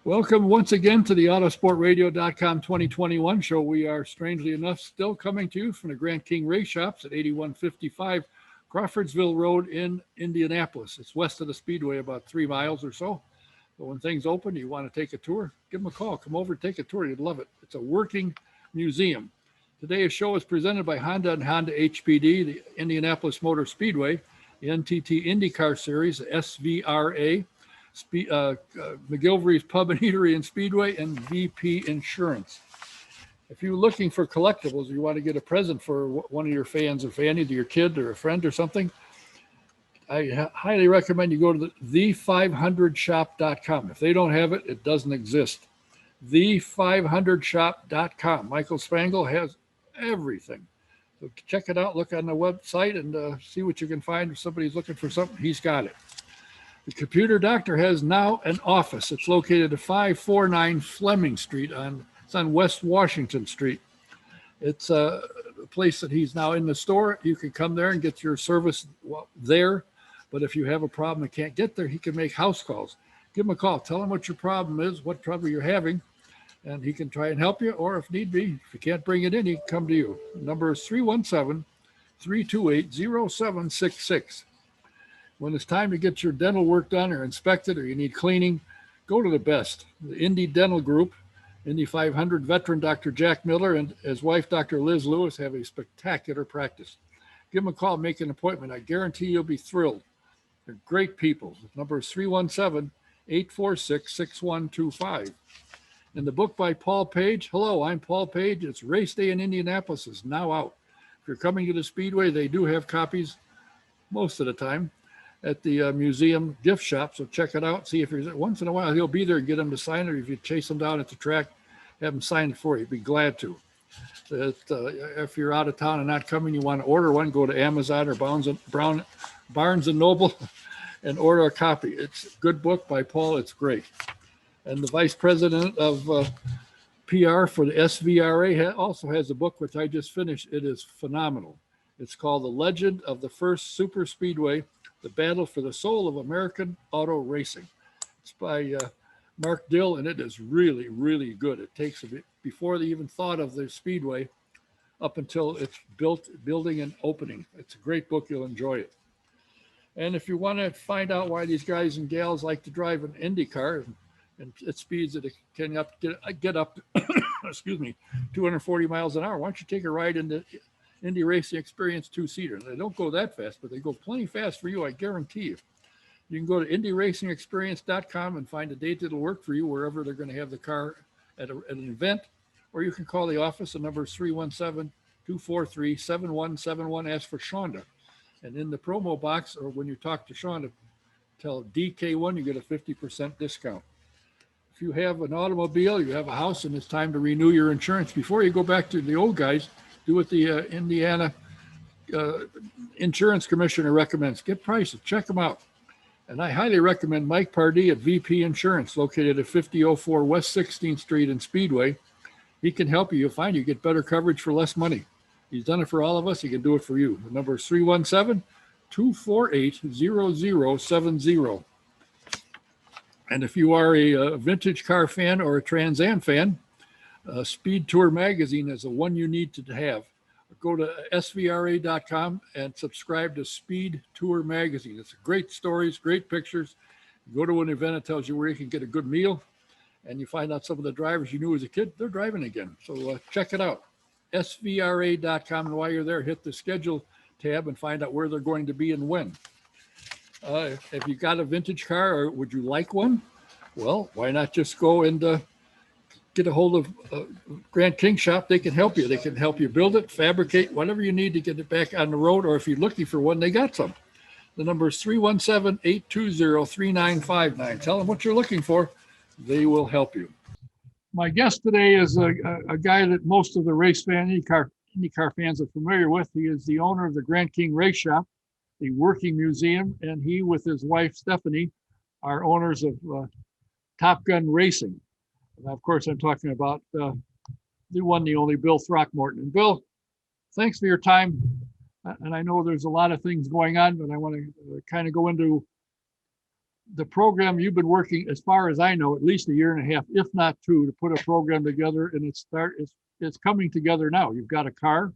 Welcome once again to the Autosportradio.com 2021 show. We are, strangely enough, still coming to you from the Grand King Race Shops at 8155 Crawfordsville Road in Indianapolis. It's west of the Speedway, about 3 miles or so. But when things open, you want to take a tour, give them a call. Come over and take a tour. You'd love it. It's a working museum. Today's show is presented by Honda and Honda HPD, the Indianapolis Motor Speedway, the NTT IndyCar Series, the SVRA, McGilvery's Pub and Eatery and Speedway, and VP Insurance. If you're looking for collectibles, or you want to get a present for one of your fans or fanny, to your kid or a friend or something, I highly recommend you go to the500shop.com. If they don't have it, it doesn't exist. The500shop.com. Michael Spangle has everything. So check it out, look on the website, and see what you can find. If somebody's looking for something, he's got it. The Computer Doctor has now an office. It's located at 549 Fleming Street. It's on West Washington Street. It's a place that he's now in the store. You can come there and get your service there. But if you have a problem and can't get there, he can make house calls. Give him a call. Tell him what your problem is, what trouble you're having, and he can try and help you. Or if need be, if you can't bring it in, he can come to you. The number is 317-328-0766. When it's time to get your dental work done or inspected, or you need cleaning, go to the best. The Indy Dental Group, Indy 500 veteran Dr. Jack Miller and his wife, Dr. Liz Lewis, have a spectacular practice. Give them a call, make an appointment. I guarantee you'll be thrilled. They're great people. The number is 317-846-6125. And the book by Paul Page. Hello, I'm Paul Page. It's Race Day in Indianapolis is now out. If you're coming to the Speedway, they do have copies most of the time at the museum gift shop. So check it out. See if he's once in a while he'll be there and get him to sign it. Or if you chase him down at the track, have him sign it for you. Be glad to. If you're out of town and not coming, you want to order one, go to Amazon or Barnes and Noble and order a copy. It's a good book by Paul. It's great. And the vice president of PR for the SVRA also has a book, which I just finished. It is phenomenal. It's called The Legend of the First Super Speedway, The Battle for the Soul of American Auto Racing. It's by Mark Dill, and it is really, really good. It takes a bit before they even thought of the Speedway up until it's building and opening. It's a great book. You'll enjoy it. And if you want to find out why these guys and gals like to drive an IndyCar and at speeds that it can get up to, excuse me, 240 miles an hour, why don't you take a ride in the Indy Racing Experience 2-seater? They don't go that fast, but they go plenty fast for you, I guarantee you. You can go to IndyRacingExperience.com and find a date that'll work for you wherever they're going to have the car at an event, or you can call the office. The number is 317-243-7171. Ask for Shonda. And in the promo box, or when you talk to Shonda, tell DK1 you get a 50% discount. If you have an automobile, you have a house, and it's time to renew your insurance, before you go back to the old guys, do what the Indiana Insurance Commissioner recommends. Get prices, check them out. And I highly recommend Mike Pardee at VP Insurance, located at 5004 West 16th Street in Speedway. He can help you. You'll find you get better coverage for less money. He's done it for all of us. He can do it for you. The number is 317-248-0070. And if you are a vintage car fan or a Trans Am fan, Speed Tour Magazine is the one you need to have. Go to svra.com and subscribe to Speed Tour Magazine. It's great stories, great pictures. You go to an event, it tells you where you can get a good meal, and you find out some of the drivers you knew as a kid, they're driving again. So check it out, svra.com. And while you're there, hit the schedule tab and find out where they're going to be and when. If you got a vintage car, or would you like one? Well, why not just go and get a hold of Grand King Shop. They can help you. They can help you build it, fabricate, whatever you need to get it back on the road. Or if you're looking for one, they got some. The number is 317-820-3959. Tell them what you're looking for. They will help you. My guest today is a guy that most of the race fan, IndyCar fans are familiar with. He is the owner of the Grand King Race Shop, the working museum, and he with his wife, Stephanie, are owners of TopGun Racing. And of course, I'm talking about the one, the only Bill Throckmorton. And Bill, thanks for your time. And I know there's a lot of things going on, but I want to kind of go into the program you've been working, as far as I know, at least a year and a half, if not two, to put a program together, and it's coming together now. You've got a car.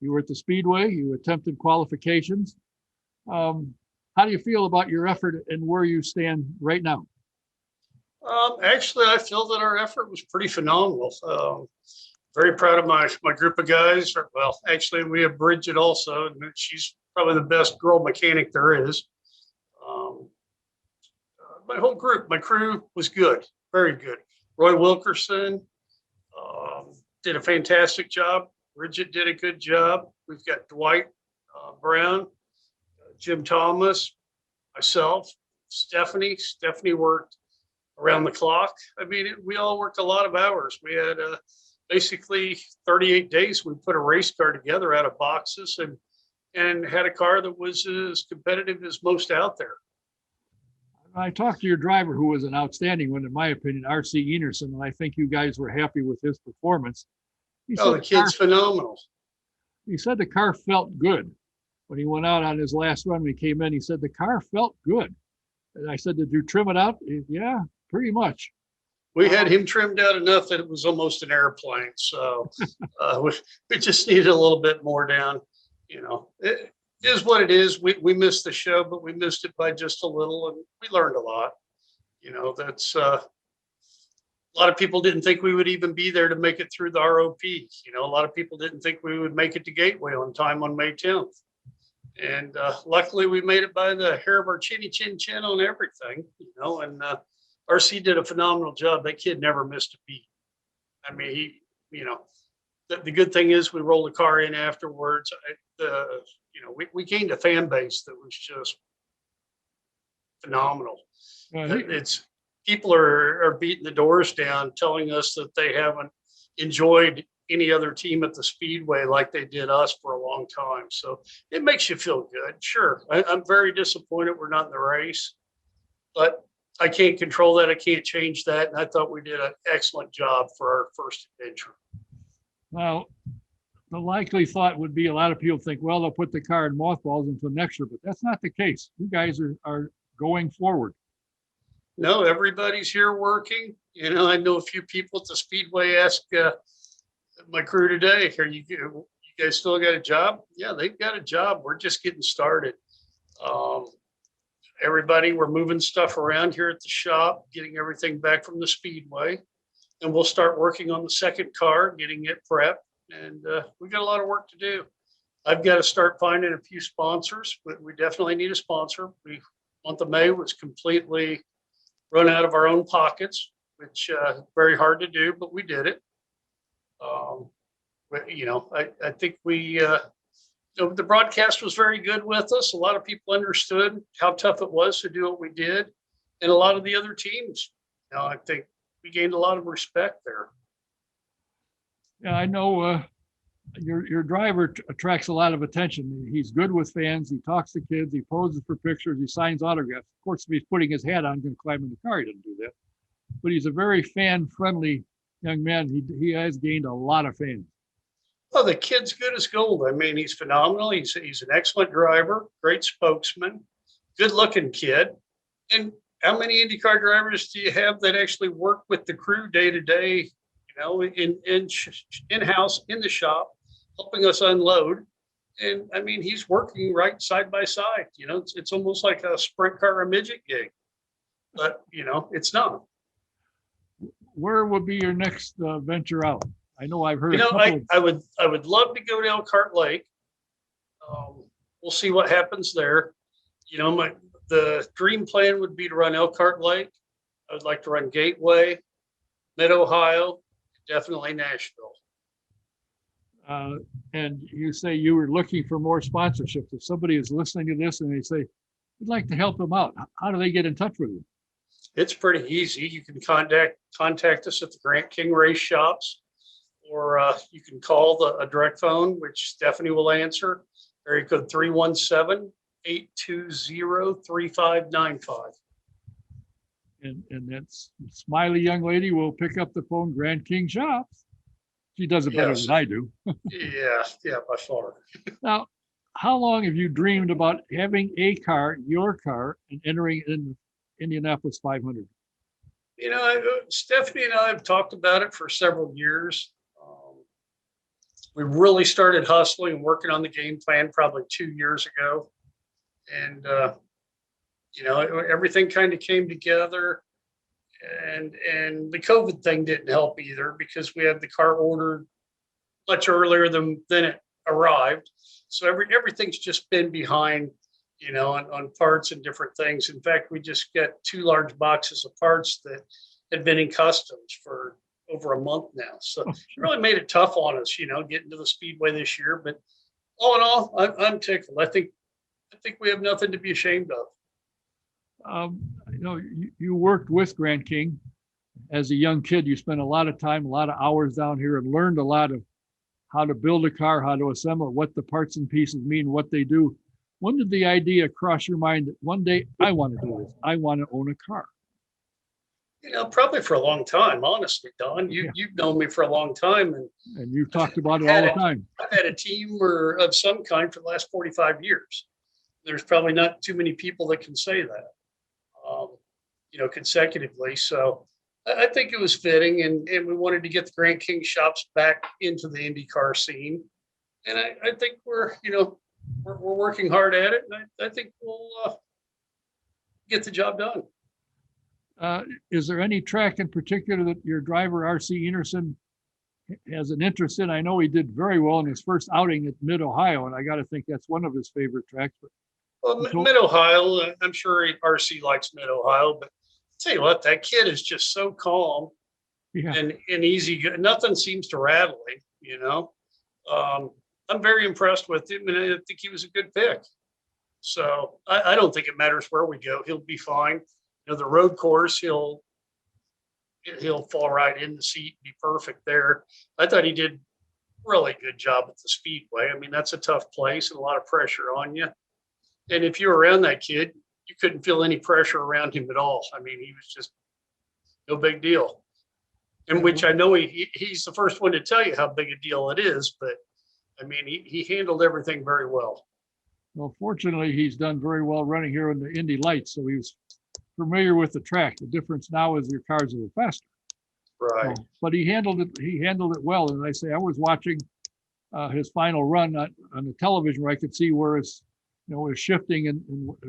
You were at the Speedway. You attempted qualifications. How do you feel about your effort and where you stand right now? Actually, I feel that our effort was pretty phenomenal. Very proud of my group of guys. Well, actually, we have Bridget also, and she's probably the best girl mechanic there is. My whole group, my crew was good, very good. Roy Wilkerson did a fantastic job. Bridget did a good job. We've got Dwight Brown, Jim Thomas, myself, Stephanie. Stephanie worked around the clock. I mean, we all worked a lot of hours. We had basically 38 days. We put a race car together out of boxes and had a car that was as competitive as most out there. I talked to your driver, who was an outstanding one, in my opinion, RC Enerson, and I think you guys were happy with his performance. The kid's phenomenal. He said the car felt good. When he went out on his last run, when he came in, he said the car felt good. And I said, did you trim it out? Yeah, pretty much. We had him trimmed out enough that it was almost an airplane. So we just needed a little bit more down. It is what it is. We missed the show, but we missed it by just a little, and we learned a lot. That's a lot of people didn't think we would even be there to make it through the ROP. A lot of people didn't think we would make it to Gateway on time on May 10th. And luckily we made it by the hair of our chinny chin chin on everything, and RC did a phenomenal job. That kid never missed a beat. I mean, the good thing is we rolled the car in afterwards. We gained a fan base that was just phenomenal. It's people are beating the doors down, telling us that they haven't enjoyed any other team at the Speedway like they did us for a long time. So it makes you feel good. Sure, I'm very disappointed we're not in the race, but I can't control that. I can't change that. And I thought we did an excellent job for our first adventure. Well, the likely thought would be a lot of people think, well, they'll put the car in mothballs until next year, but that's not the case. You guys are going forward. No, everybody's here working. I know a few people at the Speedway ask my crew today, you guys still got a job? Yeah, they've got a job. We're just getting started. Everybody, we're moving stuff around here at the shop, getting everything back from the Speedway, and we'll start working on the second car, getting it prepped. And we got a lot of work to do. I've got to start finding a few sponsors, but we definitely need a sponsor. Month of May was completely run out of our own pockets, which very hard to do, but we did it. But, I think the broadcast was very good with us. A lot of people understood how tough it was to do what we did. And a lot of the other teams, I think we gained a lot of respect there. Yeah, I know your driver attracts a lot of attention. He's good with fans. He talks to kids. He poses for pictures. He signs autographs. Of course, if he's putting his hat on, going to climb in the car, he doesn't do that. But he's a very fan-friendly young man. He has gained a lot of fans. Well, the kid's good as gold. I mean, he's phenomenal. He's an excellent driver, great spokesman, good-looking kid. And how many IndyCar drivers do you have that actually work with the crew day to day? In-house, in the shop, helping us unload. And I mean, he's working right side by side. It's almost like a sprint car or midget gig, but it's not. Where would be your next venture out? I know I've heard. I would love to go to Elkhart Lake. We'll see what happens there. The dream plan would be to run Elkhart Lake. I would like to run Gateway, Mid-Ohio, definitely Nashville. And you say you were looking for more sponsorships. If somebody is listening to this and they say, we'd like to help them out, how do they get in touch with you? It's pretty easy. You can contact us at the Grant King Race Shops, or you can call a direct phone, which Stephanie will answer. Area code 317-820-3595. And that smiley young lady will pick up the phone, Grand King Shops. She does it better than I do. Yeah, by far. Now, how long have you dreamed about having a car, your car, and entering in Indianapolis 500? Stephanie and I have talked about it for several years. We really started hustling and working on the game plan probably 2 years ago. And, everything kind of came together. And the COVID thing didn't help either, because we had the car ordered much earlier than it arrived. So everything's just been behind, on parts and different things. In fact, we just got 2 large boxes of parts that had been in customs for over a month now. So it really made it tough on us, getting to the speedway this year. But all in all, I'm tickled. I think we have nothing to be ashamed of. You worked with Grant King as a young kid. You spent a lot of time, a lot of hours down here, and learned a lot of how to build a car, how to assemble it, what the parts and pieces mean, what they do. When did the idea cross your mind that one day I want to do this? I want to own a car. Probably for a long time, honestly, Don. You've known me for a long time, and you've talked about it all the time. I've had a team of some kind for the last 45 years. There's probably not too many people that can say that, consecutively. So I think it was fitting, and we wanted to get the Grant King shops back into the IndyCar scene. And I think we're working hard at it, and I think we'll get the job done. Is there any track in particular that your driver, RC Enerson, has an interest in? I know he did very well in his first outing at Mid-Ohio, and I got to think that's one of his favorite tracks. But Mid-Ohio, I'm sure RC likes Mid-Ohio, but I'll tell you what, that kid is just so calm and easy. Nothing seems to rattle him, I'm very impressed with him, and I think he was a good pick. So I don't think it matters where we go. He'll be fine. The road course, he'll fall right in the seat, be perfect there. I thought he did really good job at the speedway. I mean, that's a tough place and a lot of pressure on you. And if you were around that kid, you couldn't feel any pressure around him at all. I mean, he was just no big deal. In which I know he's the first one to tell you how big a deal it is, but I mean, he handled everything very well. Well, fortunately, he's done very well running here in the Indy Lights, so he was familiar with the track. The difference now is your cars are faster. Right. But he handled it. He handled it well. And I was watching his final run on the television where I could see where it's, it was shifting and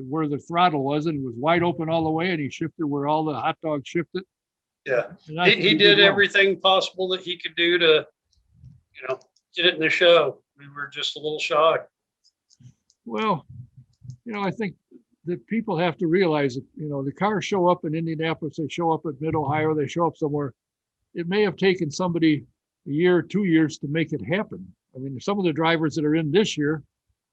where the throttle was, and it was wide open all the way. And he shifted where all the hot dogs shifted. Yeah, he did everything possible that he could do to, get it in the show. We were just a little shocked. Well, I think that people have to realize that, the cars show up in Indianapolis, they show up at Mid-Ohio, they show up somewhere. It may have taken somebody a year, 2 years to make it happen. I mean, some of the drivers that are in this year,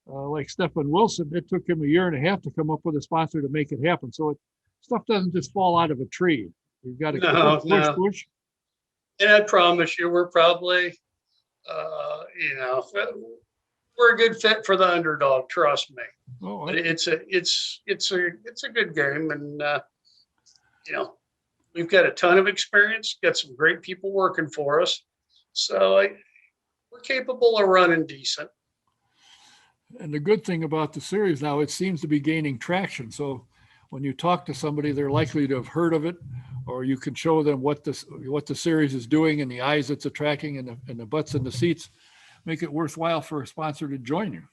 like Stephen Wilson, it took him a year and a half to come up with a sponsor to make it happen. So stuff doesn't just fall out of a tree. You've got to push. And I promise you, we're probably, we're a good fit for the underdog. Trust me. Oh, but it's a good game, and we've got a ton of experience. Got some great people working for us, so we're capable of running decent. And the good thing about the series now, it seems to be gaining traction. So when you talk to somebody, they're likely to have heard of it, or you can show them what the series is doing and the eyes it's attracting and the butts in the seats, make it worthwhile for a sponsor to join you.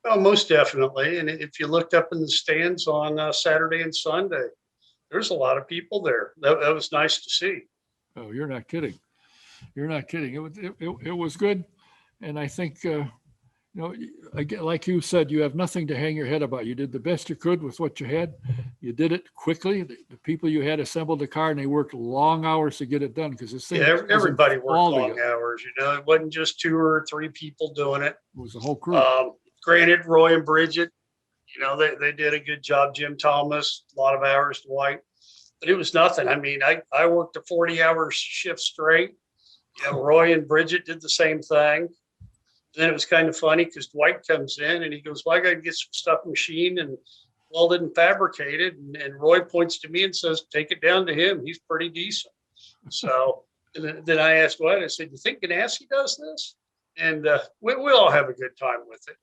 Oh, most definitely. And if you looked up in the stands on Saturday and Sunday, there's a lot of people there. That was nice to see. Oh, you're not kidding. You're not kidding. It was good. And I think, again, like you said, you have nothing to hang your head about. You did the best you could with what you had. You did it quickly. The people you had assembled the car, and they worked long hours to get it done, because this thing. Yeah, everybody worked long hours. It wasn't just 2 or 3 people doing it. It was the whole crew. Granted, Roy and Bridget, they did a good job. Jim Thomas, a lot of hours, Dwight, but it was nothing. I mean, I worked a 40-hour shift straight. Roy and Bridget did the same thing. Then it was kind of funny because Dwight comes in and he goes, "Well, I got to get some stuff machined and welded and fabricated." And Roy points to me and says, "Take it down to him. He's pretty decent." So then I asked Dwight, I said, "Do you think Ganassi does this?" And we all have a good time with it.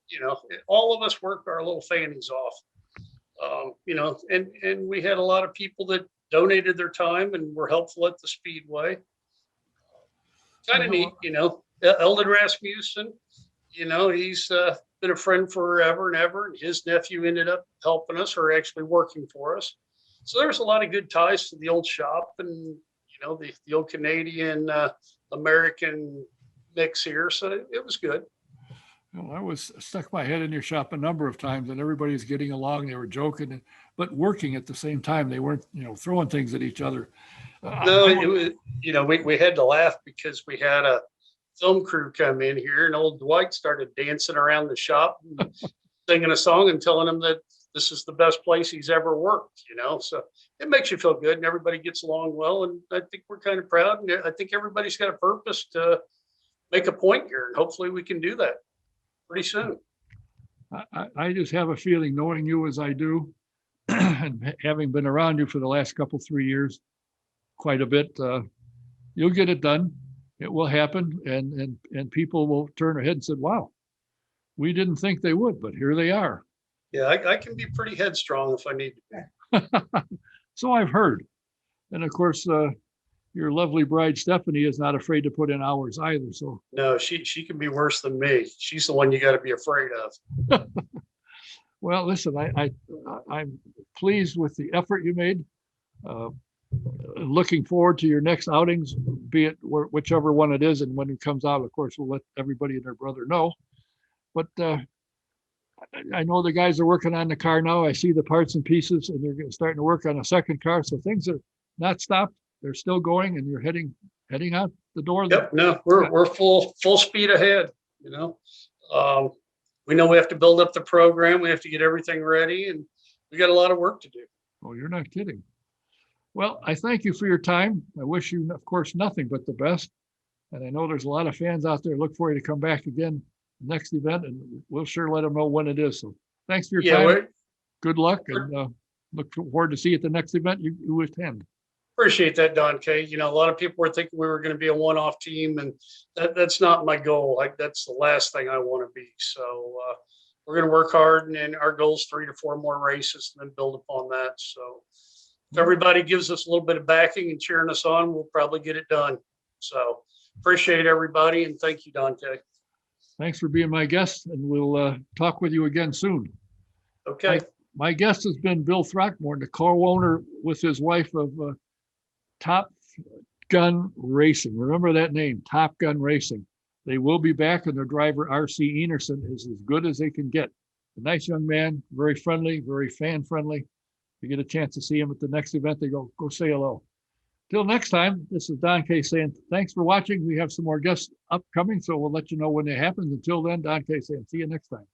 All of us work our little fannies off. You know, and we had a lot of people that donated their time and were helpful at the Speedway. Kind of neat, you know. Eldon Rasmussen, you know, he's been a friend forever and ever. And his nephew ended up helping us, or actually working for us. So there's a lot of good ties to the old shop, and you know, the old Canadian American mix here. So it was good. Well, I was stuck my head in your shop a number of times, and everybody's getting along. They were joking, but working at the same time. They weren't, you know, throwing things at each other. No, it was, you know, we had to laugh because we had a film crew come in here, and old Dwight started dancing around the shop, and singing a song and telling him that this is the best place he's ever worked, you know. So it makes you feel good, and everybody gets along well. And I think we're kind of proud, and I think everybody's got a purpose to make a point here, and hopefully we can do that pretty soon. I just have a feeling, knowing you as I do, and having been around you for the last 3 years, quite a bit, you'll get it done. It will happen, and people will turn their head and say, "Wow, we didn't think they would, but here they are." Yeah, I can be pretty headstrong if I need to be. So I've heard, and of course, your lovely bride Stephanie is not afraid to put in hours either. So No, she can be worse than me. She's the one you got to be afraid of. well, listen, I'm pleased with the effort you made. Looking forward to your next outings, be it whichever one it is, and when it comes out, of course, we'll let everybody and their brother know. But I know the guys are working on the car now. I see the parts and pieces, and they're starting to work on a second car. So things are not stopped; they're still going, and you're heading out the door. Yep. No, we're full speed ahead. You know, we know we have to build up the program. We have to get everything ready, and we got a lot of work to do. Oh, you're not kidding. Well, I thank you for your time. I wish you, of course, nothing but the best. And I know there's a lot of fans out there look for you to come back again next event, and we'll sure let them know when it is. So thanks for your time. Good luck, and look forward to see you at the next event you attend. Appreciate that, Don K. You know, a lot of people were thinking we were going to be a one-off team, and that's not my goal. That's the last thing I want to be. So we're going to work hard, and our goal is 3 to 4 more races, and then build upon that. So if everybody gives us a little bit of backing and cheering us on, we'll probably get it done. So appreciate everybody, and thank you, Don K. Thanks for being my guest, and we'll talk with you again soon. Okay. My guest has been Bill Throckmorton, the co-owner with his wife of TopGun Racing. Remember that name, TopGun Racing. They will be back, and their driver, RC Enerson, is as good as they can get. A nice young man, very friendly, very fan-friendly. If you get a chance to see him at the next event, they go say hello. Till next time, this is Don K saying thanks for watching. We have some more guests upcoming, so we'll let you know when it happens. Until then, Don K saying see you next time.